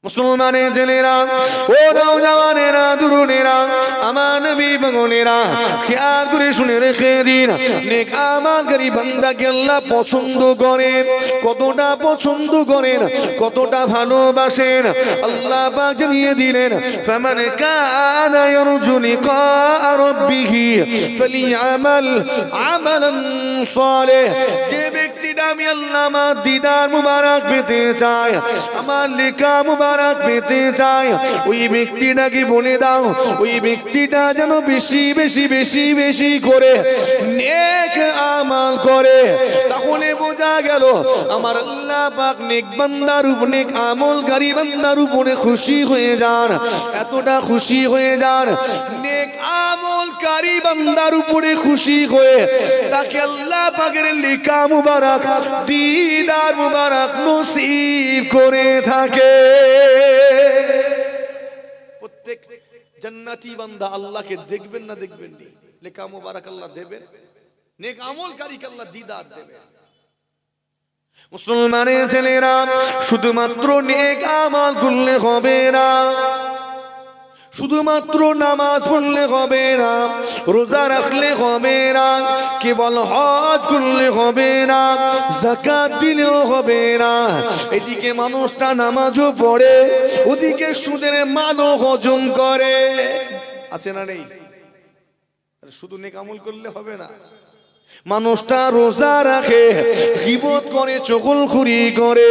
মুসলমানের ছেলেরা, ও নওজওয়ানেরা, তরুণেরা, আমার নবী পাগলেরা, খেয়াল করে শুনে রেখে দিন, নেক আমলকারী বান্দাকে আল্লাহ পছন্দ করেন। কতটা পছন্দ করেন, কতটা ভালোবাসেন, আল্লাহ পাক জানিয়ে দিলেন, ফামান কানা ইয়ারজু লিকা রাব্বিহি ফালিয়ামাল আমালান সালিহ। যে ব্যক্তিটা আমি আল্লাহ আমার দিদার মুবারক পেতে চায়, আমার লেখা মুবারক পেতে চায়, ওই ব্যক্তিটাকে বলে দাও, ওই ব্যক্তিটা যেন বেশি বেশি বেশি বেশি করে নেক আমল করে। তাহলে বোঝা গেল আমার আল্লাহ পাক নেক বান্দার উপর, নেক আমলকারী বান্দার উপরে খুশি হয়ে যান। এতটা খুশি হয়ে যান, নেক আমলকারী বান্দার উপরে খুশি হয়ে তাকে আল্লাহ পাকের লেখা মুবারক, দিদার মুবারক নসিব করে থাকে। প্রত্যেক জান্নাতি বান্দা আল্লাহকে দেখবেন না দেখবেন নি, লেখা মুবারক আল্লাহ দেবেন, নেক আমলকারীকে আল্লাহ দিদার দেবেন। মুসলমানের ছেলেরা, শুধুমাত্র নেক আমল করলে হবে না, শুধুমাত্র নামাজ পড়লে হবে না, রোজা রাখলে হবে না, কেবল হজ করলে হবে না, যাকাত দিলেও হবে না। এদিকে মানুষটা নামাজও পড়ে, ওদিকে সুদের মালও হজম করে, আছে না নেই? শুধু নেক আমল করলে হবে না। মানুষটা রোজা রাখে, গীবত করে, চগলখুরি করে,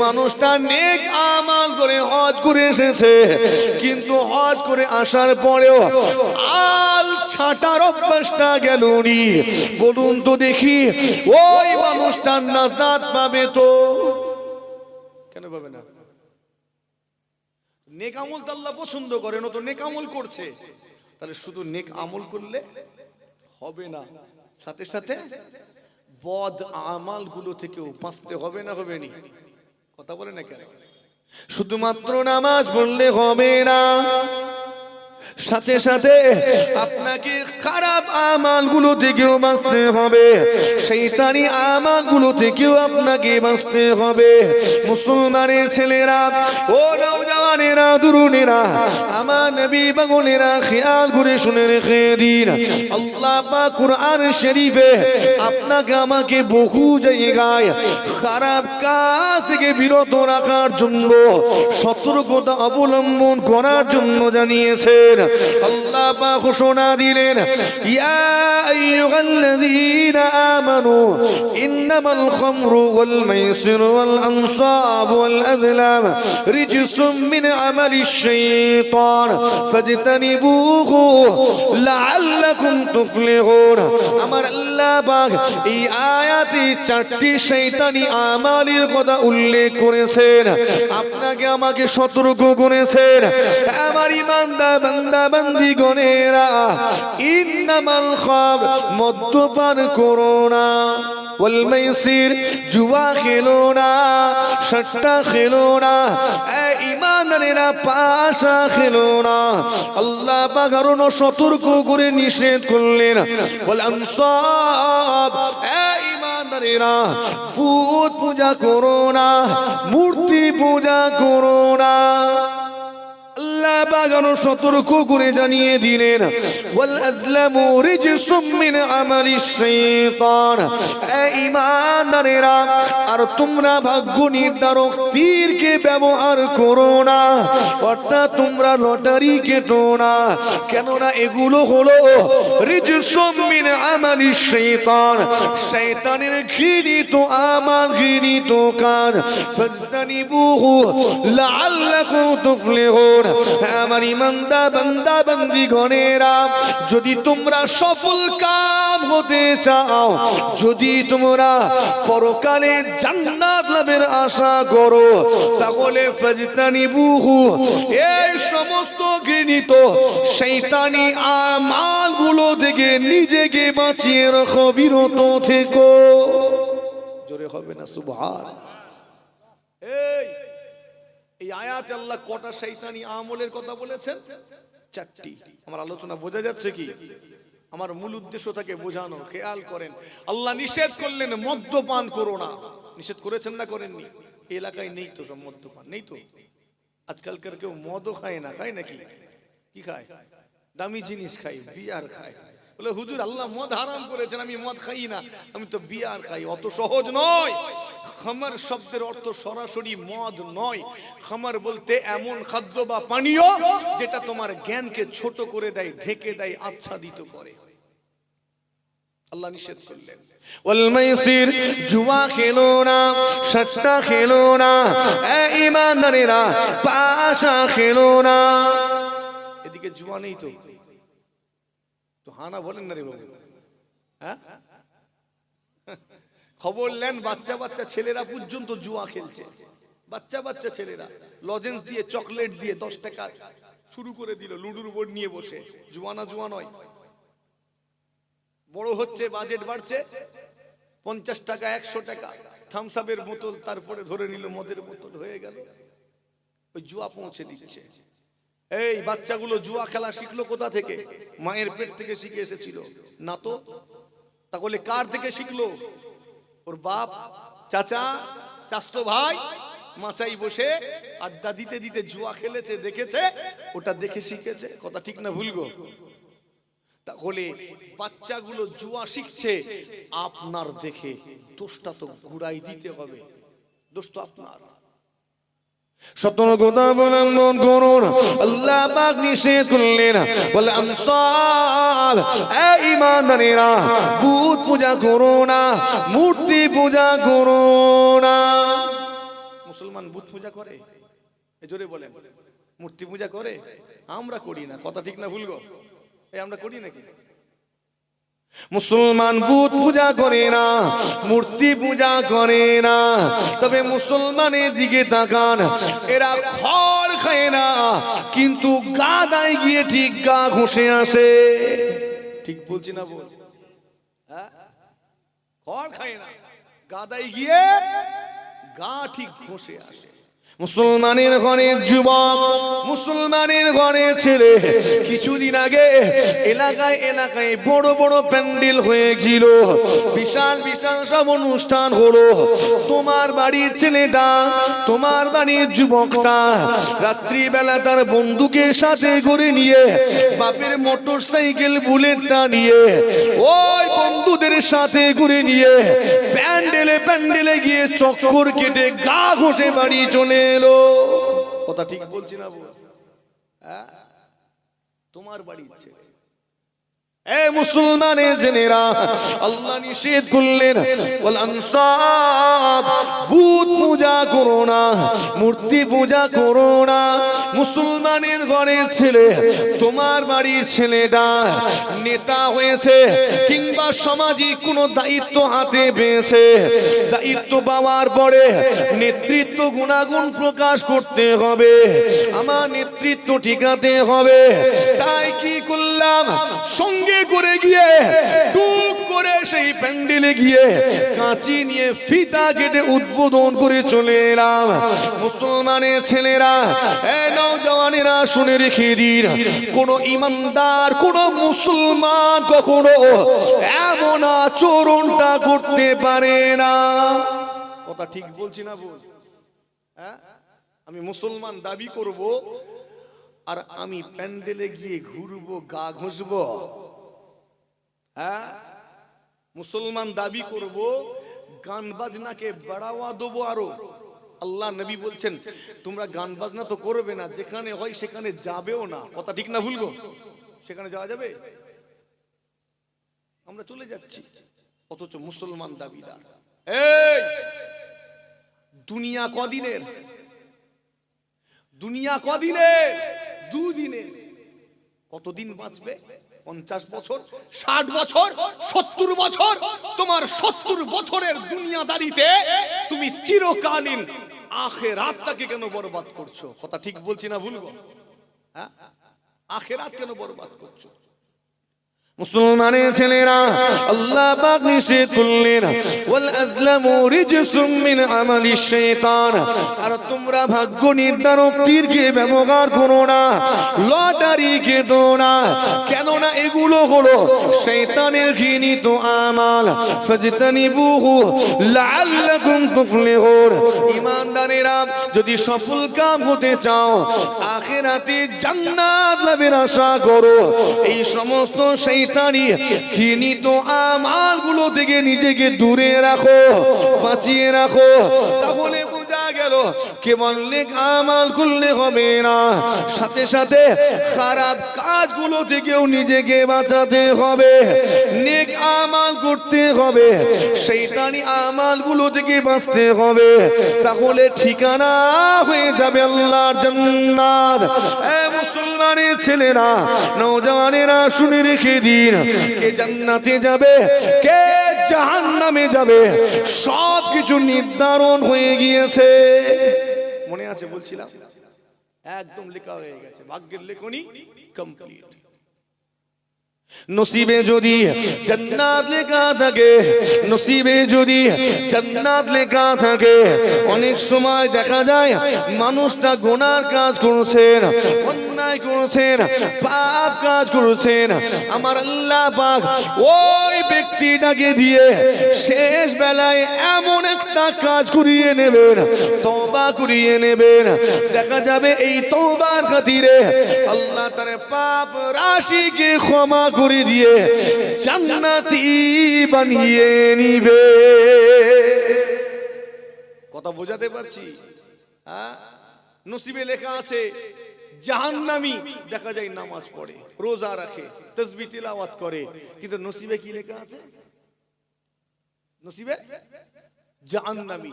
মানুষটা নেক আমল করে হজ করে এসেছে, কিন্তু হজ করে আসার পরেও আল ছাটার অভ্যাসটা গেল নি। বলুন তো দেখি, ওই মানুষটা নাজাত পাবে তো? কেন পাবে না? নেক আমল তো আল্লাহ পছন্দ করেন, ও তো নেক আমল করছে। তাহলে শুধু নেক আমল করলে হবে না, সাথে সাথে বদ আমাল গুলো থেকেও বাঁচতে হবে না, হবে নি? কথা বলে না কেন? শুধুমাত্র নামাজ পড়লে হবে না, সাথে সাথে আপনাকে খারাপ আমালগুলো থেকেও বাঁচতে হবে, শয়তানি আমালগুলো থেকেও আপনাকে বাঁচতে হবে। মুসলমানের ছেলেরা, ও নওজওয়ানেরা, তরুণেরা, আমার নবী পাগলেরা, খেয়াল করে শুনে রেখে দিন, আল্লাহ পাক কুরআন শরীফে আপনাকে আমাকে বহু জায়গায় খারাপ কাজ থেকে বিরত রাখার জন্য, সতর্কতা অবলম্বন করার জন্য জানিয়েছেন। আল্লাহ পাক ঘোষণা দিলেন, ইয়া আইয়ুহাল্লাযীনা আমানু ইন্নামাল খামরু ওয়াল মাইসিরু ওয়াল আনসাবু ওয়াল আযলাম রিজসুম মিন আমালিশ শাইতান ফাজতানিবুহু লাআল্লাকুম তুফলিহুন। আমার আল্লাহ পাক এই আয়াতে চারটি শয়তানি আমালের কথা উল্লেখ করেছেন, আপনাকে আমাকে সতর্ক করেছেন। আমার ঈমানদার বান্দা বান্দিগণেরা, ইন্নামাল খামর, মদ্যপান করো না, ওয়াল মাইসির, জুয়া খেলো না, সট্টা খেলো না, ঈমানদারেরা পাশা খেলো না। আল্লাহ পাক আরো সতর্ক করে নিষেধ করলেন, ওয়াল আনসাব, ঈমানদারেরা বুত পূজা করো না, মূর্তি পূজা করো না। আল্লাহ পাক আরো সতর্ক করে জানিয়ে দিলেন, ওয়াল আযলামু রিজসুম মিন আমালিশ শাইতান। ঈমানদারেরা, আর তোমরা ভাগ্য নির্ধারক তীরকে ব্যবহার করো না, অর্থাৎ তোমরা লটারি কেটো না, কেননা এগুলো হলো রিজসুম মিন আমালিশ শাইতান, শয়তানের ঘৃণিত আমাল, ঘৃণিত কাজ। ফাজতানিবুহু লাআল্লাকুম তুফলিহুন। আমার ঈমানদার বান্দা বান্দিগণেরা, যদি তোমরা সফল কাম হতে চাও, যদি তোমরা পরকালে জান্নাত লাভের আশা করো, তাহলে ফাজতানিবুহু, এই সমস্ত ঘৃণিত শয়তানি আমালগুলো থেকে নিজেকে বাঁচিয়ে রাখো, বিরত থেকো। জোরে হবে না সুবহান? এই আয়াতে আল্লাহ কটা শয়তানি আমলের কথা বলেছেন? চারটি। আমার আলোচনা বোঝা যাচ্ছে কি? আমার মূল উদ্দেশ্য থাকে বোঝানো। খেয়াল করেন, আল্লাহ নিষেধ করলেন মদ্যপান করো না। নিষেধ করেছেন না করেননি? এই এলাকায় নেই তো সব মদ্যপান, নেই তো, আজকালকার কেউ মদও খায় না, খায় নাকি? কি খায়? দামি জিনিস খায়, বিয়ার খায়। বলে হুজুর আল্লাহ মদ হারাম করেছেন, আমি মদ খাই না, আমি তো বিয়ার খাই। অত সহজ নয়। খামার শব্দের অর্থ সরাসরি মদ নয়। খামার বলতে এমন খাদ্য বা পানীয় যেটা তোমার জ্ঞানকে ছোট করে দেয়, ঢেকে দেয়, আচ্ছাদিত করে। আল্লাহ নিষেধ করলেন ওয়াল মাইসির, জুয়া খেলো না, সট্টা খেলো না, এ ঈমানদারেরা পাশা খেলো না। এদিকে জুয়া নেই তো হানা বলেন না রে বাবু, হ্যাঁ? খবর নেন বাচ্চা বাচ্চা ছেলেরা পর্যন্ত জুয়া খেলছে। বাচ্চা বাচ্চা ছেলেরা লজেন্স দিয়ে, চকলেট দিয়ে 10 টাকা শুরু করে দিল, লুডুর বোর্ড নিয়ে বসে। জুয়া না? জুয়া নয়। বড় হচ্ছে, বাজেট বাড়ছে, 50 টাকা 100 টাকা থামস আপের বোতল, তারপরে ধরে নিল মদের বোতল, হয়ে গেল। ওই জুয়া পৌঁছে দিচ্ছে। এই বাচ্চাগুলো জুয়া খেলা শিখলো কোথা থেকে? মায়ের পেট থেকে শিখে এসেছিল না তো? তাহলে কার থেকে শিখলো? ওর বাপ, চাচা, চাচতো ভাই মাচাই বসে আড্ডা দিতে দিতে জুয়া খেলেছে, দেখেছে, ওটা দেখে শিখেছে। কথা ঠিক না ভুল গো? তাহলে বাচ্চাগুলো জুয়া শিখছে আপনার দেখে, দোষটা তো ঘুরাই দিতে হবে। দোষ তো আপনার। সতর্কতা অবলম্বন করুন। আল্লাহ পাক নিষেধ করলেন ওয়াল আনসার, এ ঈমানদারেরা বুত পূজা করো না, মূর্তি পূজা করো না। মুসলমান বুত পূজা করে? জোরে বলেন। মূর্তি পূজা করে? আমরা করি না। কথা ঠিক না ভুল গো? এই আমরা করি নাকি? মুসলমান বুত পূজা করে না, মূর্তি পূজা করে না। তবে মুসলমানের দিকে তাকান, এরা খড় খায় না, কিন্তু গাদায় গিয়ে ঠিক গা ঘষে আসে। ঠিক বলছি না বল? হ্যাঁ, খড় খায় না, গাদায় গিয়ে গা ঠিক ঘষে আসে। মুসলমানের ঘরের যুবক, মুসলমানের ঘরের ছেলে, কিছুদিন আগে এলাকায় এলাকায় বড় বড় প্যান্ডেল হয়েছিল, বিশাল বিশাল সব অনুষ্ঠান হলো। তোমার বাড়ির ছেলেটা, তোমার বাড়ির যুবকটা রাত্রিবেলা তার বন্ধুকে সাথে করে নিয়ে, বাপের মোটর সাইকেল বুলেটটা নিয়ে, ওই বন্ধুদের সাথে করে নিয়ে প্যান্ডেলে প্যান্ডেলে গিয়ে চক্কর কেটে গা ঘষে বাড়ি চলে এলো। কথা ঠিক বলছি না বল? হ্যাঁ, তোমার বাড়ি ছেলে। এ মুসলমানের জেনেরা, আল্লাহ নিষেধ করলেন ওয়াল আনসাব, বুত পূজা করো না, মূর্তি পূজা করো না। মুসলমানের ঘরের ছেলে, তোমার বাড়ির ছেলেটা নেতা হয়েছে কিংবা সামাজিক কোনো দায়িত্ব হাতে পেয়েছে, দায়িত্ব পাওয়ার পরে নেতৃত্ব গুণাগুণ প্রকাশ করতে হবে, আমার নেতৃত্ব ঠিকাতে হবে। তাই কি করলাম? সঙ্গে করে গিয়ে টুক করে সেই প্যান্ডেলে গিয়ে কাঁচি নিয়ে ফিতা কেটে উদ্বোধন করে চলে এলাম। মুসলমানের ছেলেরা, এ নওজওয়ানেরা শুনে রেখে দিন, কোন ইমানদার, কোন মুসলমান কখনো এমন আচরণটা করতে পারে না। কথা ঠিক বলছি না বল? হ্যাঁ, আমি মুসলমান দাবি করব আর আমি প্যান্ডেলে গিয়ে ঘুরবো, গা ঘষবো? হ্যাঁ, মুসলমান দাবি করব, গান বাজনাকে বাড়াওয়া দেবো আরো। আল্লাহ নবী বলছেন তোমরা গান বাজনা তো করবে না, যেখানে হয় সেখানে যাবেও না। কথা ঠিক না ভুল গো? সেখানে যাওয়া যাবে? আমরা চলে যাচ্ছি, অথচ মুসলমান দাবিদার। এই দুনিয়া কদিনের? দুনিয়া কদিনের? দুদিনের। কতদিন বাঁচবে? 50 বছর, 60 বছর, 70 বছর। তোমার 70 বছরের দুনিয়াদারিতে তুমি চিরকালীন আখিরাতটাকে কেন বরবাদ করছো? কথা ঠিক বলছি না ভুল গো? হ্যাঁ, আখিরাত কেন বরবাদ করছো? মুসলমানের ছেলেরা, আল্লাহ পাক নিষেধ করলেন ওয়াল আজলামু রিজসুম মিন আমালিশ শাইতান। আর তোমরা ভাগ্য নির্ধারক তীরকে ব্যবহার করো না, লটারি কেটো না, কেননা এগুলো হলো শয়তানের ঘৃণিত আমাল। ফাজতানিবুহু লাআল্লাকুম তুফলিহুন। ঈমানদারেরা, যদি সফল কাম হতে চাও, আখিরাতে জান্নাত লাভের আশা করো, এই সমস্ত শয়তানি ঘৃণিত আমালগুলো থেকে নিজেকে দূরে রাখো, বাঁচিয়ে রাখো। তাহলে বোঝা গেল কেবল নেক আমাল করলে হবে না, সাথে সাথে খারাপ কাজগুলো থেকেও নিজেকে বাঁচাতে হবে। নেক আমাল করতে হবে, শয়তানি আমালগুলো থেকে বাঁচতে হবে। তাহলে ঠিকানা হয়ে যাবে আল্লাহর জান্নাত। এ মুসলমানের ছেলেরা, নওজওয়ানেরা, শুনে রেখে দিন, কে জান্নাতে যাবে, কে জাহান্নামে যাবে, সব কিছু নির্ধারণ হয়ে গিয়েছে। মনে আছে বলছিলাম, একদম লেখা হয়ে গেছে, ভাগ্যের লেখনী কমপ্লিট। নসিবে যদি জান্নাত লেখা থাকে, নসিবে যদি জান্নাত লেখা থাকে, অনেক সময় দেখা যায় মানুষটা গুনার কাজ করছেন, অন্যায় করছেন, পাপ কাজ করছেন, আমার আল্লাহ পাক ওই ব্যক্তিটাকে দিয়ে শেষ বেলায় এমন একটা কাজ করিয়ে নেবেন, তওবা করিয়ে নেবেন। দেখা যাবে এই তওবার খাতিরে আল্লাহ তার পাপ রাশিকে ক্ষমা করে দিয়ে জান্নাতি বানিয়ে নিবে। কথা বোঝাতে পারছি? নসিবে লেখা আছে জাহান্নামী, দেখা যায় নামাজ পড়ে, রোজা রাখে, তাসবিহ তিলাওয়াত করে, কিন্তু নসিবে কি লেখা আছে? নসিবে জাহান্নামী।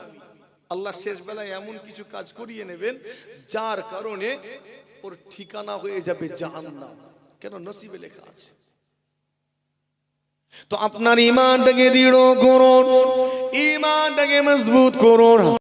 আল্লাহ শেষ বেলায় এমন কিছু কাজ করিয়ে নেবেন যার কারণে ওর ঠিকানা হয়ে যাবে জাহান্নাম। কেন? নসিবে লেখা আছে। তো আপনার ঈমানটাকে দৃঢ় করুন, ঈমানটাকে মজবুত করুন।